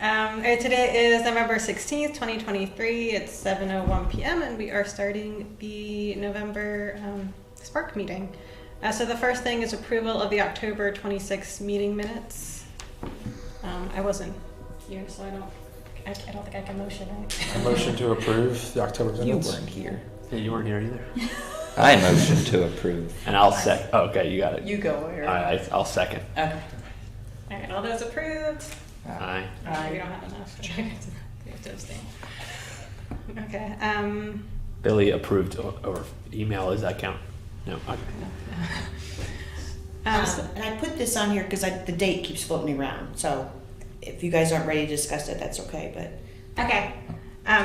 Today is November 16th, 2023. It's 7:01 p.m. and we are starting the November SPARC meeting. So the first thing is approval of the October 26th meeting minutes. I wasn't here, so I don't think I can motion it. A motion to approve the October minutes. You weren't here. Yeah, you weren't here either. I motion to approve. And I'll second. Oh, okay, you got it. You go, Eric. I'll second. Okay. All right, all those approved? Aye. We don't have enough. We have to abstain. Okay. Billy approved over email. Does that count? No. Okay. And I put this on here because the date keeps floating around. So if you guys aren't ready to discuss it, that's okay. But Okay.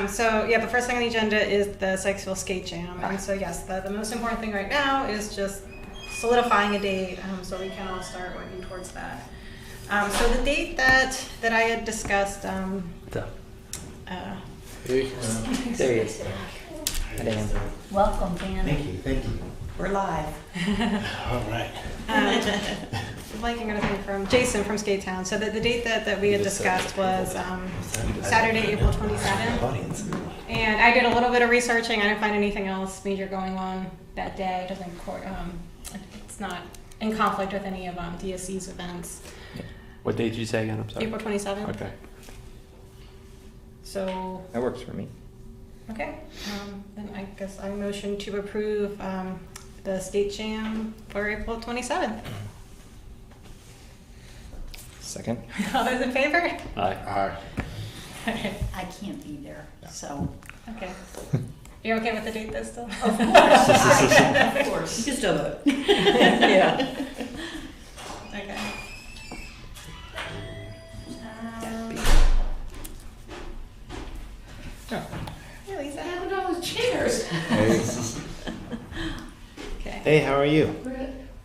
So yeah, the first thing on the agenda is the Sykesville skate jam, and so yes, the most important thing right now is just solidifying a date, so we can all start working towards that. So the date that I had discussed. Hey, There he is. Hi, Dan. Welcome, Dan. Thank you. we're live. All right. Liking anything from Jason from Skate Town. So the date that we had discussed was Saturday, April 27th. Audience. And I did a little bit of researching. I didn't find anything else major going on that day. It doesn't. It's not in conflict with any of DSC's events. What date did you say again? I'm sorry. April 27th. Okay. So. That works for me. Okay. Then I guess I motion to approve the skate jam for April 27th. Second. All those in favor? Aye. Okay. I can't be there, so. Okay. You're okay with the date though still? Of course. Of You course. can still vote. Yeah. Okay. Hey, Lisa. Having all the chairs. Hey. Okay. Hey, how are you?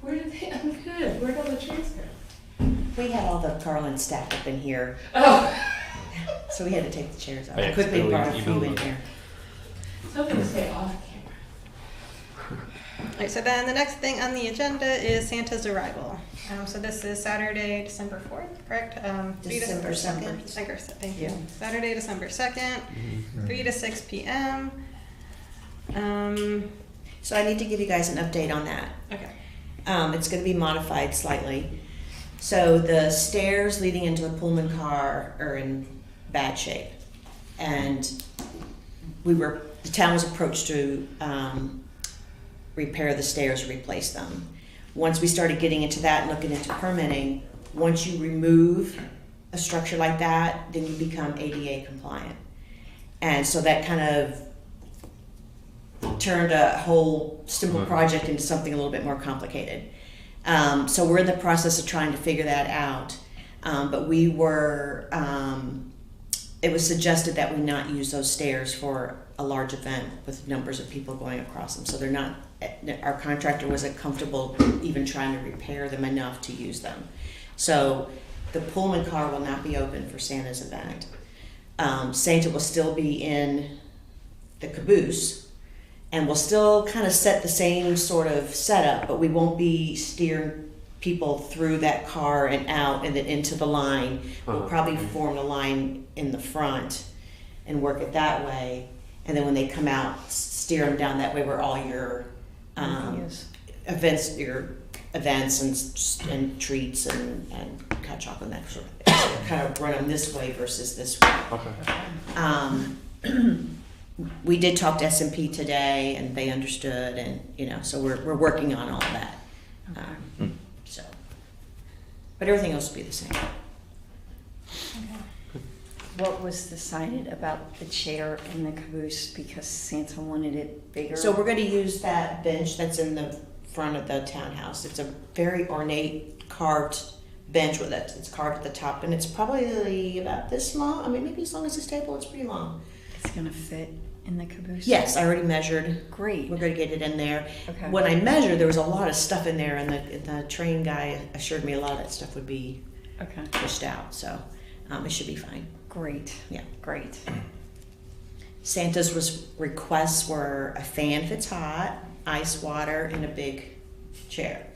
Where did they? I'm good. Where'd all the chairs go? We had all the Carlin stacked up in here, Oh, so we had to take the chairs out. Oh, yeah, I quickly Billy brought a emailed few in them. here. so I'm gonna stay off camera. All right, so then the next thing on the agenda is Santa's arrival. So this is Saturday, December 4th, correct? December 2nd. December, thank you. Yeah. Saturday, December 2nd, 3 to 6 p.m. So I need to give you guys an update on that. Okay. It's going to be modified slightly. So the stairs leading into the Pullman car are in bad shape, and the town was approached to repair the stairs or replace them. Once we started getting into that and looking into permitting, once you remove a structure like that, then you become ADA compliant. And so that kind of turned a whole simple project into something a little bit more complicated. So we're in the process of trying to figure that out. But it was suggested that we not use those stairs for a large event with numbers of people going across them. So our contractor wasn't comfortable even trying to repair them enough to use them. So the Pullman car will not be open for Santa's event. Santa will still be in the caboose, and we'll still kind of set the same sort of setup, but we won't be steering people through that car and out and then into the line. We'll probably form a line in the front and work it that way. And then when they come out, steer them down that way where all your events and treats and hot chocolate and that sort of thing. So kind of run them this way versus this way. Okay. We did talk to S&P today, and they understood, and so we're working on all of that. But everything else will be the same. What was decided about the chair in the caboose because Santa wanted it bigger? So we're going to use that bench that's in the front of the townhouse. It's a very ornate carved bench with it. It's carved at the top, and it's probably about this long. I mean, maybe as long as this table. It's pretty long. It's gonna fit in the caboose? Yes, I already measured. Great. We're going to get it in there. Okay. When I measured, there was a lot of stuff in there, and the train guy assured me a lot of that stuff would be Okay. pushed out. So it should be fine. Great. Yeah. Great. Santa's requests were a fan if it's hot, ice water, and a big chair.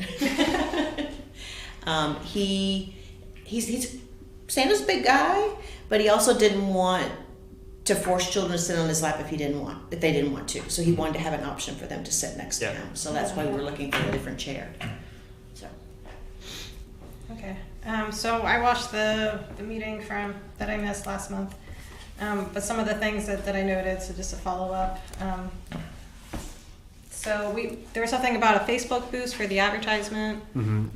He's Santa's a big guy, but he also didn't want to force children to sit on his lap if they didn't want to. So he wanted to have an option for them to sit next to Yeah. him. So that's why we're looking for a different chair. So Okay. So I watched the meeting that I missed last month. But some of the things that I noted, so just to follow up. So there was something about a Facebook boost for the advertisement.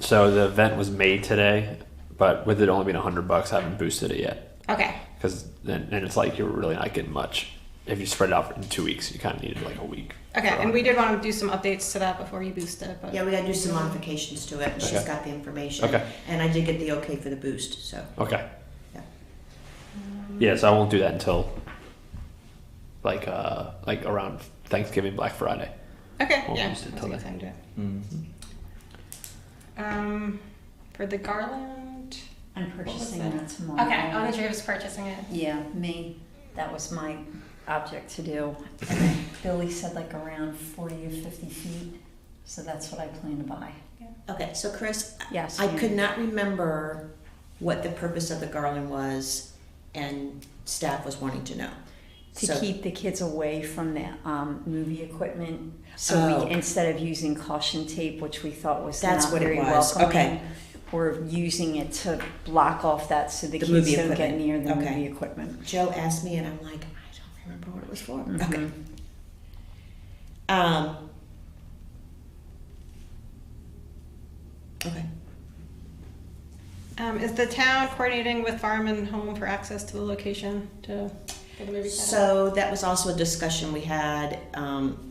So the event was made today, but with it only being $100, I haven't boosted it yet. Okay. Because then it's like you're really not getting much. If you spread it out in 2 weeks, you kind of needed like a week. Okay, and we did want to do some updates to that before you boost it. But yeah, we got to do some modifications to it, and she's Okay. got the information. Okay. And I did get the okay for the boost. So Okay. yeah. Yeah, so I won't do that until like around Thanksgiving, Black Friday. Okay, Won't yeah, boost it that's a till good then. time to do it. For the garland. I'm What was purchasing that? that tomorrow. Okay, I wasn't sure who was purchasing it. Yeah, me. That was my object to do. And then Billy said like around 40 or 50 feet. So that's what I plan to buy. Okay, so Chris, Yes. I ma'am. could not remember what the purpose of the garland was, and staff was wanting to know. To So- keep the kids away from the movie equipment. So Oh. we, instead of using caution tape, which we thought was That's not what it very was. welcoming, Okay. we're using it to block off that so the The kids movie don't get equipment. near the Okay. movie equipment. Joe asked me, and I'm like, I don't remember what it was for. Mhm. Okay. Okay. Is the town coordinating with Farm and Home for access to the location for the movie set up? So that was also a discussion we had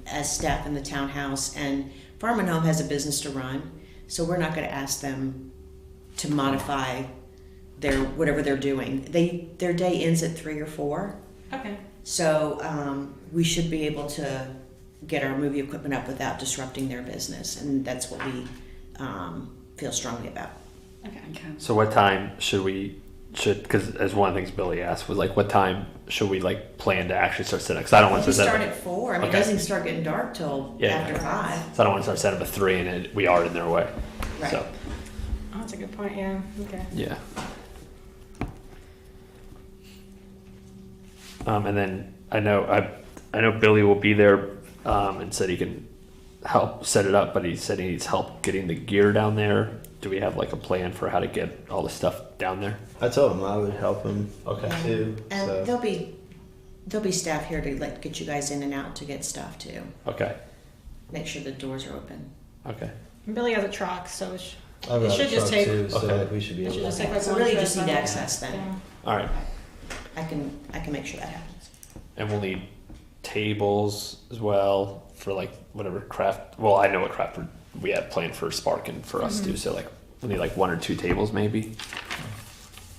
as staff in the townhouse, and Farm and Home has a business to run, so we're not going to ask them to modify whatever they're doing. Their day ends at 3 or 4, Okay. so we should be able to get our movie equipment up without disrupting their business, and that's what we feel strongly about. Okay. Okay. So what time because as one of the things Billy asked was like, what time should we like plan to actually start setting? Because I don't want We to set start at 4. I mean, Okay. it doesn't start getting dark till Yeah. after 5. So I don't want to start setting up at 3 and we are in their way. Right. So Oh, that's a good point. Yeah. Okay. yeah. And then I know Billy will be there and said he can help set it up, but he said he needs help getting the gear down there. Do we have like a plan for how to get all the stuff down there? I told him I would help him too. And So there'll be staff here to get you guys in and out to get stuff too. Okay. Make sure the doors are open. Okay. And Billy has a truck, so I've It got should a just truck take- too, so Okay. like we should be it should able just to. take like So one really trip just need and- access then. Yeah. All right. I can make sure that happens. And we'll need tables as well for like whatever craft. Well, I know what craft we have planned for SPARC and for us too. So like we'll need like 1 or 2 tables maybe.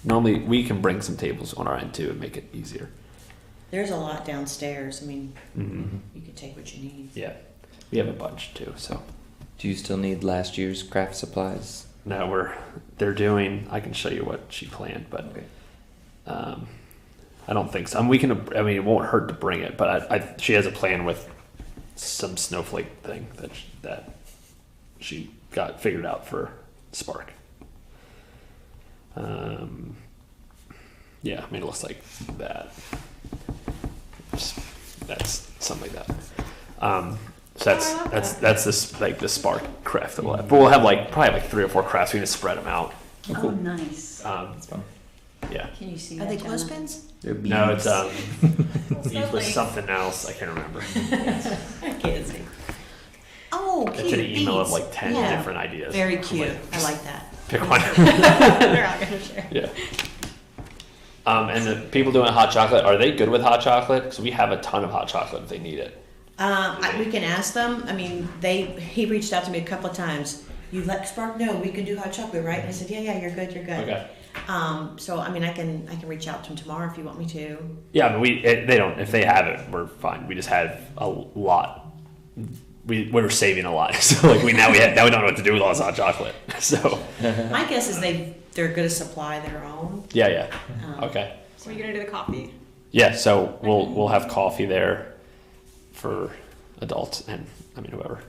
Normally we can bring some tables on our end too and make it easier. There's a lot downstairs. I mean, Mm-hmm. you can take what you need. Yeah, we have a bunch too. So Do you still need last year's craft supplies? now they're doing. I can show you what she planned, but Okay. I don't think so. I mean, it won't hurt to bring it, but she has a plan with some snowflake thing that she got figured out for SPARC. Yeah, I mean, it looks like that. That's something like that. So that's this like the SPARC craft that we'll have. But we'll have probably 3 or 4 crafts. We can just spread them out. Oh, nice. That's fun. Yeah. Can you see Are that, they Jenna? clothespins? No, it's it Snowflakes. was something else. I can't remember. I can't see. Oh, cute. It's an email of beads. like 10 Yeah. different ideas. Very I'm cute. like, I like that. pick one. They're all gonna share. Yeah. And the people doing hot chocolate, are they good with hot chocolate? Because we have a ton of hot chocolate if they need it. We can ask them. I mean, he reached out to me a couple of times. You let SPARC know we can do hot chocolate, right? And I said, yeah, you're good. Okay. So I mean, I can reach out to him tomorrow if you want me to. Yeah, I mean, they don't. If they have it, we're fine. We just have a lot. We were saving a lot, so like now we don't know what to do with all this hot chocolate. So My guess is they're going to supply their own. yeah. Um, Okay. So we're gonna do the coffee. Yeah, so we'll have coffee there for adults and I mean whoever.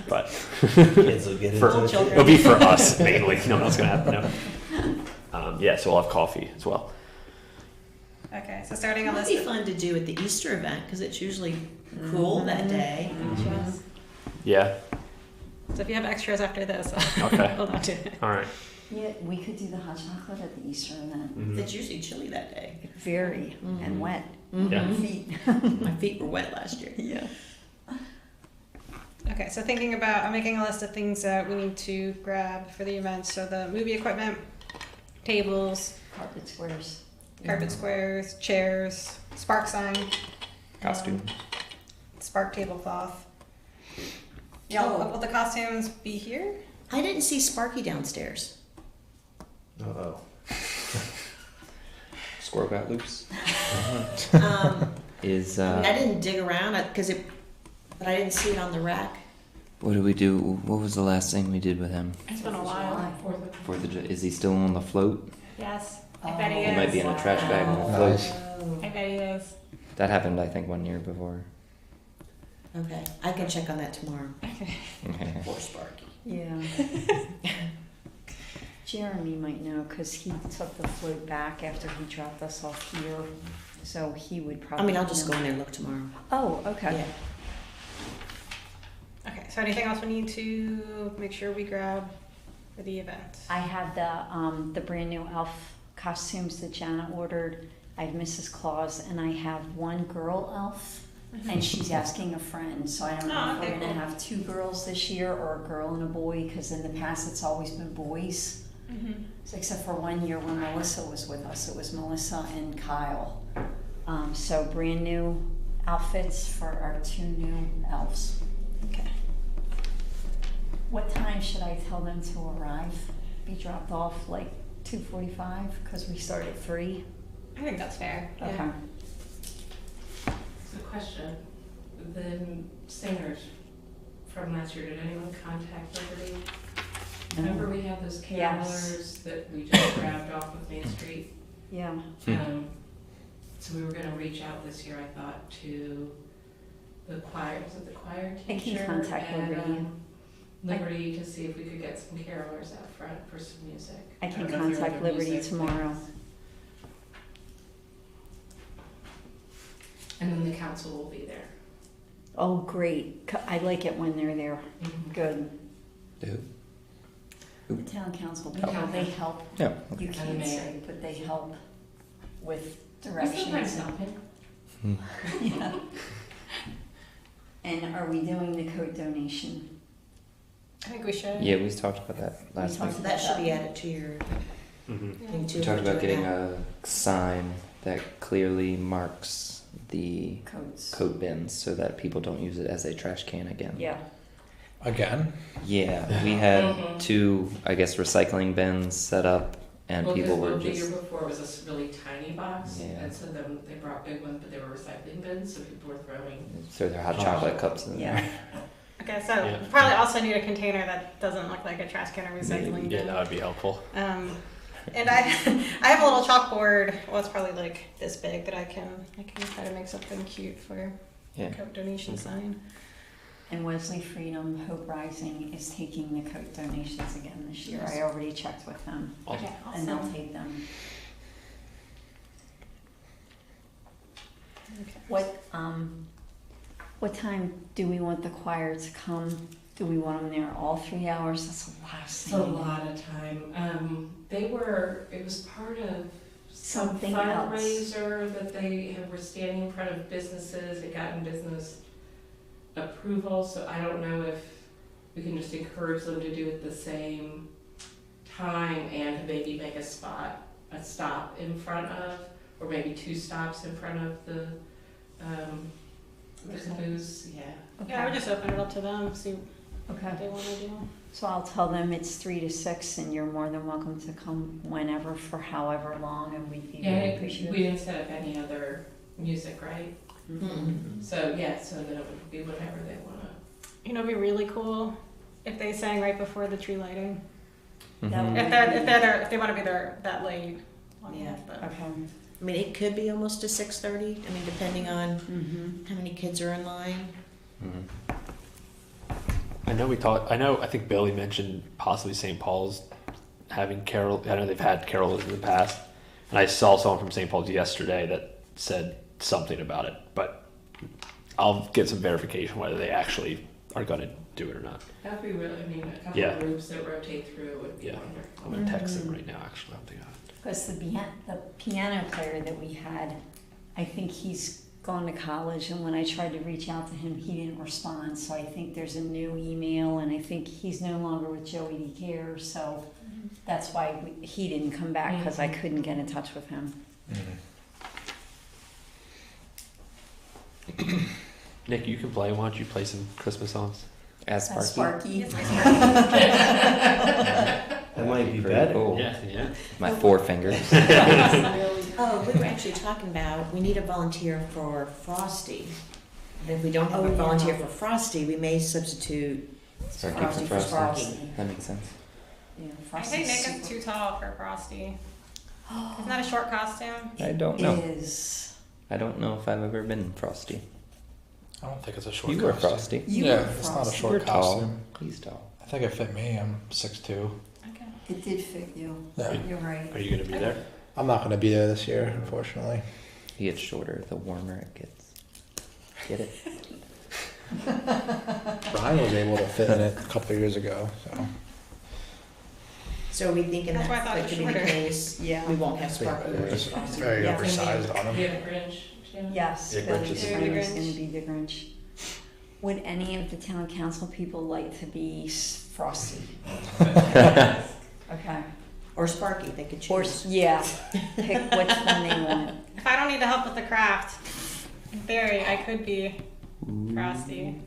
But Kids will get for, into it. children. it'll be for us mainly. No one's gonna have no. Yeah, so we'll have coffee as well. Okay, so starting It a would list be of fun to do at the Easter event because it's usually cool that day. Yes. Yeah. So if you have extras after this, Okay. hold on to it. All right. Yeah, we could do the hot chocolate at the Easter event. Mhm. It's usually chilly that day. Very and wet. Yeah. Feet. My feet were wet last year. Yeah. Okay, so thinking about, I'm making a list of things that we need to grab for the event. So the movie equipment, tables, Carpet squares. carpet squares, chairs, SPARC sign, Costume. SPARC tablecloth. Yeah, will the costumes be here? I didn't see Sparky downstairs. Uh-oh. Squirrel got loose. Is I mean, I didn't dig around but I didn't see it on the rack. what did we do? What was the last thing we did with him? It's been a while. Is he still on the float? Yes, I bet he He is. might be in a trash bag on the float. I bet he is. That happened, I think, 1 year before. Okay, I can check on that tomorrow. Okay. Poor Sparky. Yeah. Jeremy might know because he took the float back after he dropped us off here. So he would probably. I mean, I'll just go know. in there and look tomorrow. Oh, okay. Yeah. Okay, so anything else we need to make sure we grab for the event? I have the brand new elf costumes that Jana ordered. I have Mrs. Claus and I have one girl elf. And she's asking a friend, so I don't know Oh, if we're okay, gonna cool. have 2 girls this year or a girl and a boy, because in the past it's always been boys. Mm-hmm. So except for 1 year when Melissa was with us, it was Melissa and Kyle. So brand new outfits for our 2 new elves. Okay. What time should I tell them to arrive? Be dropped off like 2:45, because we start at 3? I think that's fair. Yeah. Okay. So question, the singers from last year, did anyone contact Liberty? Remember we had those Yes. carolers that we just grabbed off of Main Street? Yeah. So we were gonna reach out this year, I thought, to the choir, was it the choir I teacher? can contact and, Liberty. Liberty to see if we could get some carolers out front for some music. I can don't know if you're contact into Liberty music, tomorrow. but- And then the council will be there. Oh, great. I like it when they're there. Good. Who? The town council, The town they council. help. Yeah. You And the can't mayor. say, but they help with We sometimes directions. help him. Yeah. And are we doing the coat donation? I think we should. Yeah, we talked about that last talked week. So that should be added to your Mm-hmm. thing too. We talked We're about doing getting that. a sign that clearly marks the Coats. coat bins so that people don't use it as a trash can again. Yeah. Again? Yeah, we had Mhm. 2, I guess, recycling bins set up, and Well, people because were the year just. before was a really tiny box, Yeah. and so then they brought big ones, but they were recycling bins, so people were throwing. Throw their hot chocolate cups in Yeah. there. Okay, so Yeah. probably also need a container that doesn't look like a trash can or recycling Yeah, bin. that would be helpful. And I have a little chalkboard. Well, it's probably like this big that I can try to make something cute for Yeah. a coat donation sign. And Wesley Freedom Hope Rising is taking the coat donations again this year. I already checked with them, Awesome. Okay, and they'll awesome. take them. Okay. What time do we want the choir to come? Do we want them there all 3 hours? That's a lot of It's a singing. lot of time. It was part of some Something else. fundraiser that they were standing in front of businesses, had gotten business approval, so I don't know if we can just encourage them to do it the same time and maybe make a stop in front of, or maybe 2 stops in front of the booths, yeah. Yeah, I would just open it up to them, see what Okay. they want to do. So I'll tell them it's 3 to 6, and you're more than welcome to come whenever for however long, and we'd be Yeah, very we appreciative. didn't set up any other music, right? Mm-mm. So, yeah, so that it would be whatever they wanna. You know, it'd be really cool if they sang right before the tree lighting. That would Mhm. If they want to be there that late. long Yeah. enough, but- Okay. I mean, it could be almost to 6:30. I mean, depending on Mm-hmm. how many kids are in line. Mhm. I think Billy mentioned possibly St. Paul's having carol. I know they've had carolers in the past. And I saw someone from St. Paul's yesterday that said something about it, but I'll get some verification whether they actually are going to do it or not. That'd be really, I mean, a couple Yeah. of groups that rotate through would be Yeah. wonderful. I'm going to text them right now, actually. I'm thinking of it. Because the piano player that we had, I think he's gone to college, and when I tried to reach out to him, he didn't respond. So I think there's a new email, and I think he's no longer with Joey D. Care, so that's why he didn't come back, because I couldn't get in touch with him. Nick, you can play. Why don't you play some Christmas songs? As That's Sparky. Sparky. That might be Pretty better. cool. Yeah. My 4 fingers. Oh, we were actually talking about, we need a volunteer for Frosty. And if we don't have Oh, a yeah. volunteer for Frosty, we may substitute Sparky Frosty for Frosty. Sparky. That makes sense. Yeah, I think Frosty's Nick is super- too tall for Frosty. Isn't that a short costume? I don't know. Is. I don't know if I've ever been Frosty. I don't think it's a short You were costume. Frosty. You Yeah, were it's not a Frosty. short You're tall. costume. He's tall. I think it fit me. I'm 6'2". Okay. It did fit you. Yeah. You're right. Are you going to be there? I'm not going to be there this year, unfortunately. He gets shorter the warmer it gets. Get it? Brian was able to fit in it a couple of years ago, so. So are we thinking That's that why I thought that it could be the shorter. case? Yeah. We won't have Sparky or It's Frosty. very Yeah. oversized on Do you him. have a Grinch, Shannon? Yes, Yeah, Billy Grinch is- Grinch The is Grinch. going to be the Grinch. Would any of the town council people like to be Frosty? Okay. Or Sparky, they could Or, choose. yeah, pick which one they want. If I don't need to help with the craft, in theory, I could be Frosty.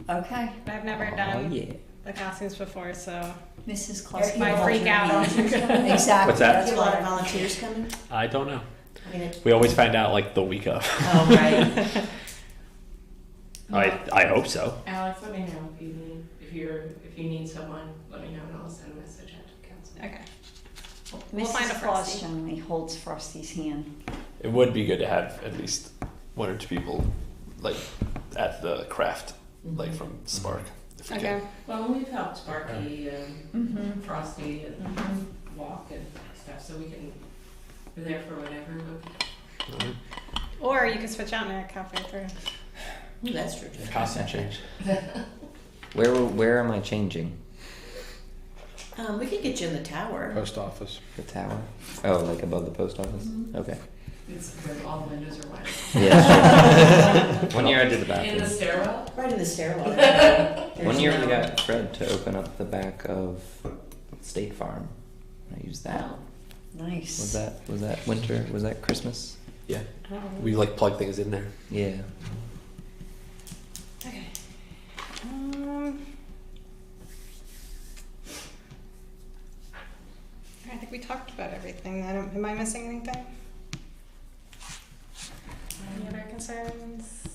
Okay. But I've never Oh done yeah. the costumes before, so Mrs. Claus. Eric, might freak out. Exactly. What's that? Do you have a lot of volunteers coming? I don't know. I mean, We always find out like the week of. oh, right. I hope so. Alex, let me know if you need someone, let me know and I'll send a message out to the council. okay. We'll find a Mrs. Claus Frosty. generally holds Frosty's hand. It would be good to have at least 1 or 2 people like at the craft, like from SPARC. If we Okay. can. Well, we've helped Sparky and Frosty and walk and stuff, so we're there for whatever. Alright. Or you can switch out Nick halfway through. That's true. too. Costume change. Where am I changing? We could get you in the tower. Post office. The tower? Oh, like above the post office? Okay. It's where all the windows are wide. Yeah, sure. One year I did the In the bathroom. stairwell? Right in the stairwell. One year we got Fred to open up the back of State Farm. I used that. Wow. Nice. Was that winter? Was that Christmas? Yeah. We like plug things in there. Yeah. Okay. I think we talked about everything. Am I missing anything? Any other concerns?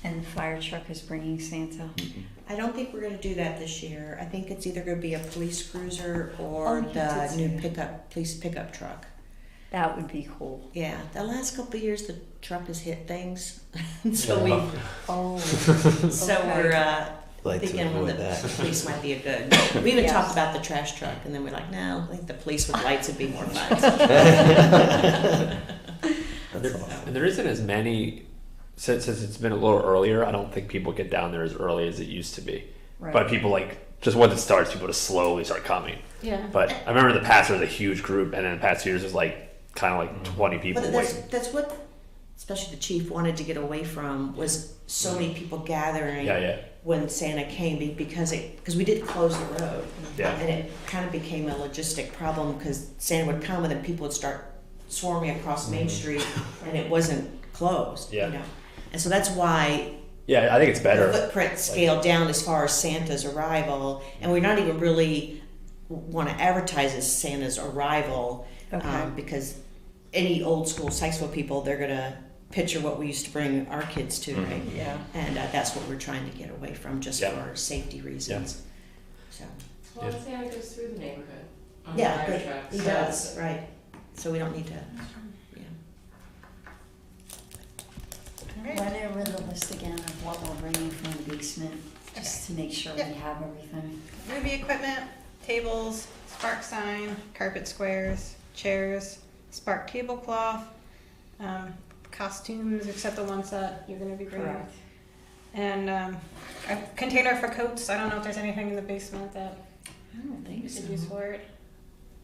And the fire truck is bringing Santa. I don't think we're gonna do that this year. I think it's either gonna be a police cruiser or Oh, you the did say new that. police pickup truck. That would be cool. Yeah, the last couple of years, the truck has hit things, so we, Oh. so Okay. we're, Like to thinking avoid the that. police might be a good. We even Yes. talked about the trash truck, and then we're like, no, I think the police with lights would be more fun. And there isn't as many since it's been a little earlier. I don't think people get down there as early as it used to be. Right. But people like just once it starts, people just slowly start coming. Yeah. But I remember in the past there was a huge group, and then the past 2 years was like kind of like 20 people But waiting. that's what, especially the chief wanted to get away from, was so many people gathering Yeah. when Santa came, because we did close the road. Yeah. And it kind of became a logistic problem, because Santa would come and then people would start swarming across Main Street, and it wasn't closed, Yeah. you know? And so that's why Yeah, I think it's the better. footprint scaled down as far as Santa's arrival, and we're not even really want to advertise as Santa's arrival, Okay. because any old school Sykesville people, they're gonna picture what we used to bring our kids to, right? Yeah. And that's what we're trying to get away from, just Yeah. for safety reasons. So Well, Santa goes through the neighborhood on yeah, fire but trucks. he so does, right? So we don't need to. Yeah. Alright. Run over the list again of what we're bringing from the basement, just to make sure we have everything. Movie equipment, tables, SPARC sign, carpet squares, chairs, SPARC tablecloth, costumes, except the ones that you're going to be bringing. Correct. And a container for coats. I don't know if there's anything in the basement that I don't think we so. could use for it.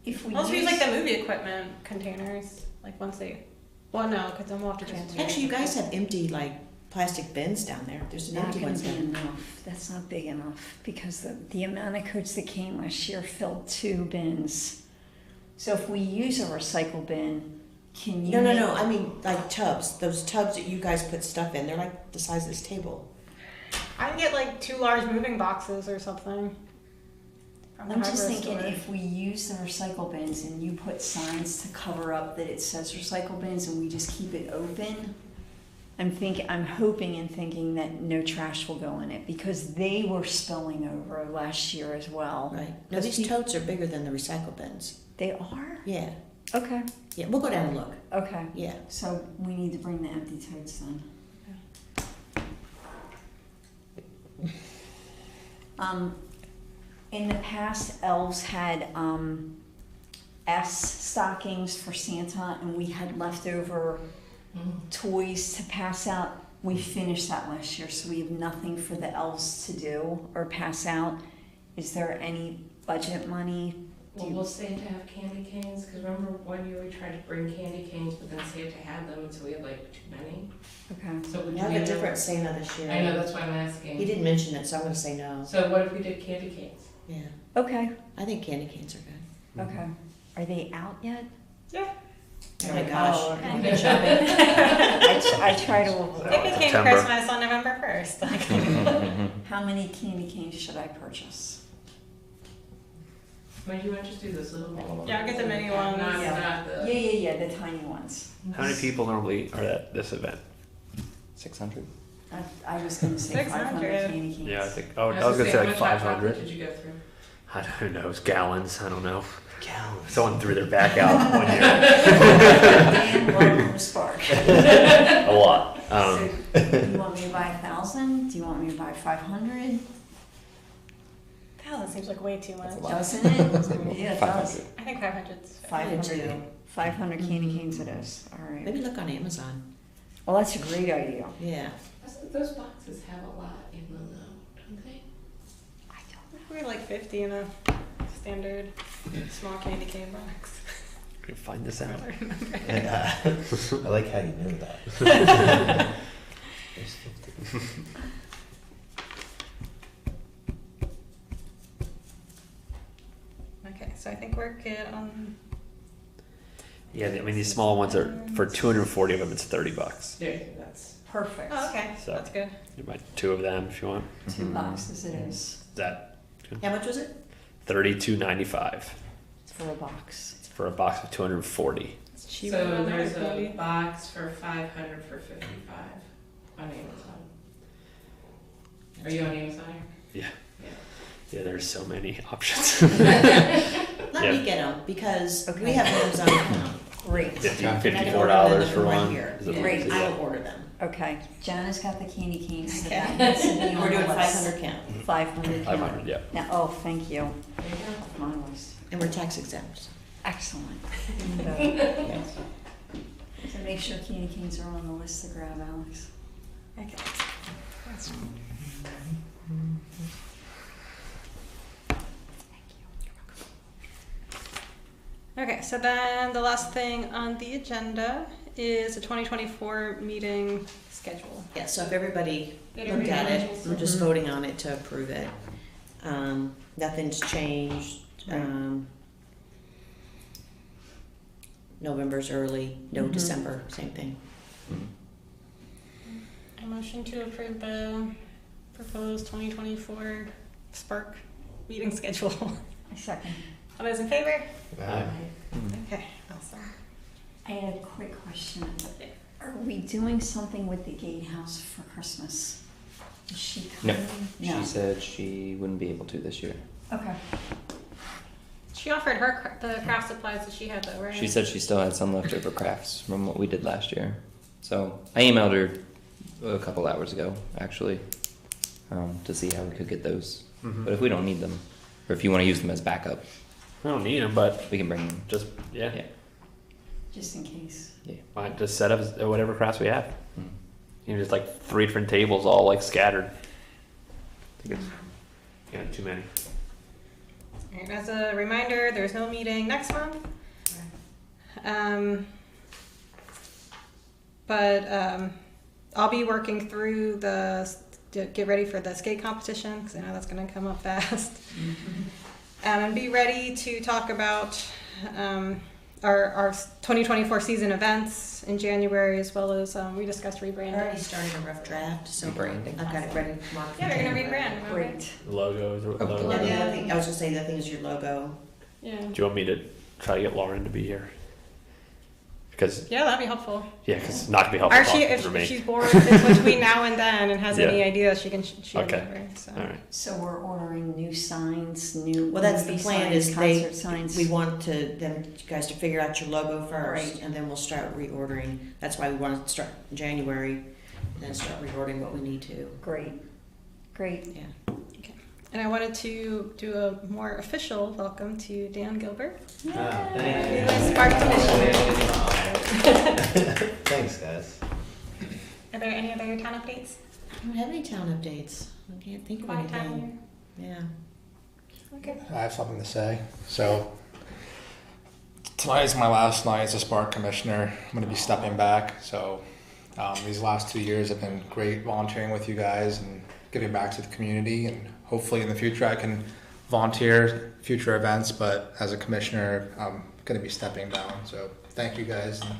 If we Also, use use like the movie equipment containers. Like once they. Well, no, because then we'll have to transfer. Actually, you guys have empty, like, plastic bins down there. There's an not empty going ones to be down. enough. That's not big enough because the amount of coats that came last year filled 2 bins. So if we use a recycle bin, can you? No. I mean, like tubs. Those tubs that you guys put stuff in. They're like the size of this table. I can get like 2 large moving boxes or something. From the I'm just hardware thinking store. if we use the recycle bins and you put signs to cover up that it says recycle bins and we just keep it open, I'm hoping and thinking that no trash will go in it because they were spilling over last year as well. Right. No, these totes are bigger than the recycle bins. They are? Yeah. Okay. Yeah, we'll go down and look. Okay. Yeah. So we need to bring the empty totes then. In the past, elves had S stockings for Santa, and we had leftover toys to pass out. We finished that last year, so we have nothing for the elves to do or pass out. Is there any budget money? Well, will Santa have candy canes? Because remember one year we tried to bring candy canes, but then Santa had them, and so we had like too many. Okay. So would We you have a give them- different Santa this year. I know, that's why I'm asking. He didn't mention it, so I'm going to say no. So what if we did candy canes? Yeah. Okay. I think candy canes are good. Okay. Are they out yet? Yeah. Oh my gosh. Oh, okay. You've been shopping. I try to avoid. It became September. Christmas on November 1st. How many candy canes should I purchase? When do you want to just do those little ones? Yeah, I'll get the mini ones. Not, Yeah. not the. Yeah, the tiny ones. How many people normally are at this event? 600. I was gonna say 500 600. candy canes. Yeah, I think. Oh, I was was gonna say how like much hot chocolate 500. Did you go through? I don't know. It's gallons. I don't know. Gallons. Someone threw their back out one year. Dan, welcome to SPARC. A lot. So, do you want me to buy 1,000? Do you want me to buy 500? That seems like way too much. Doesn't it? Yeah, it does. 500. I think 500 is fair. 500. 500 candy canes it is. All right. Maybe look on Amazon. Well, that's a great idea. Yeah. Those boxes have a lot in them, though, don't they? I don't We're like 50 in a standard small candy cane box. Can we find this out? I don't remember. Yeah. I like how you knew that. There's 50. Okay, so I think we're good on. Yeah, I mean these small ones are for 240 of them. It's $30. There, that's. Perfect. Oh, okay, So- that's good. You buy 2 of them if you want. 2 boxes it is. That How much was it? $32.95 It's for a box. for a box of 240. It's cheaper So than there's ours, a maybe. box for 500 for 55 on Amazon. Are you on Amazon? Yeah. Yeah. Yeah, there's so many options. Let Yeah. me get them because Okay. we have an Amazon account. Great. $54 for Right one. here. Is it- Yeah, Great. is it- I will order them. Okay. Jana's got the candy canes. So Okay. that needs to be on We're doing the list. 500 count. 500. 500, yeah. Now, oh, thank you. There you go. My list. And we're tax exempt. Excellent. So make sure candy canes are on the list to grab, Alex. Okay. That's- Okay, so then the last thing on the agenda is the 2024 meeting schedule. Yeah, so if everybody Did looked at everybody it, we're just voting on it to approve it. Nothing's changed. November's early, no Mhm. December, same thing. A motion to approve the proposed 2024 SPARC meeting schedule. A second. All those in favor? Aye. Okay, awesome. I had a quick question. Are we doing something with the gatehouse for Christmas? Is she No. coming? She said she wouldn't be able to this year. Okay. She offered her the craft supplies that she had though, right? She said she still had some leftover crafts from what we did last year. So I emailed her a couple hours ago, actually, to see how we could get those. Mhm. But if we don't need them, or if you want to use them as backup, I don't need them, but we can bring them. just, yeah. Yeah. just in case. Might just set up whatever crafts we have. Hmm. You know, just like 3 different tables all like scattered. I think it's too many. And as a reminder, there's no meeting next month. But I'll be working through to get ready for the skate competition, because I know that's going to come up fast. And be ready to talk about our 2024 season events in January, as well as we discussed I already Mm-hmm. rebranding. started a rough draft, so Branding. I've got it ready tomorrow. Yeah, they're going to rebrand. remember? Great. Logos or Oh, logos. And then the Yeah. other thing, I was gonna say, the thing is your logo. Yeah. Do you want me to try to get Lauren to be here? Because Yeah, that'd be helpful. it's not gonna be helpful Or she, talking if for me. she's bored in between now and then and has Yeah. any ideas, she can shoot Okay. over. So. All right. So we're ordering new signs, new Well, that's the movie plan, signs, is concert signs. we want you guys to figure out your logo first, Right. and then we'll start reordering. That's why we want to start in January, and then start reordering what we need to. Great. Yeah. And I wanted to do a more official welcome to Dan Gilbert, Thank newest SPARC commissioner. Thanks, guys. Are there any other town updates? I don't have any town updates. I can't think of Quiet time anything. Yeah. here. Okay. I have something to say. So tonight is my last night as a SPARC commissioner. I'm going to be stepping back. So these last 2 years have been great volunteering with you guys and giving back to the community. And hopefully in the future I can volunteer future events. But as a commissioner, I'm going to be stepping down. So thank you guys and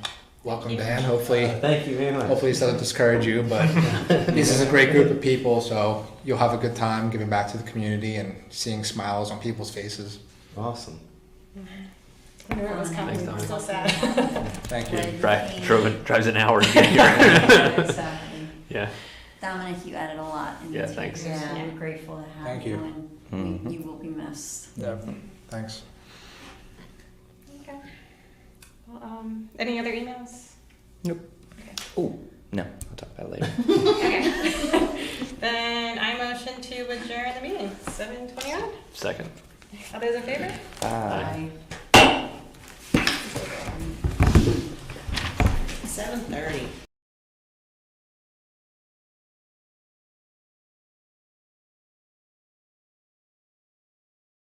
welcome, Dan. Hopefully Thank you very much. this doesn't discourage you, but this is a great group of people, so you'll have a good time giving back to the community and seeing smiles on people's faces. Awesome. I knew it was coming. Thanks, I'm Tommy. so sad. Thank you. Drives an hour to get here. Exactly. Yeah. Dominic, you added a lot in Yeah, the thanks. team, so Yeah. we're grateful to have Thank you, you. and Mhm. you will be missed. Yeah, thanks. Okay. Well, any other emails? Oh, no, I'll talk about it later. Okay. Then I motion to adjourn the meeting. 7:21. Second. All those in favor? Bye. 7:30.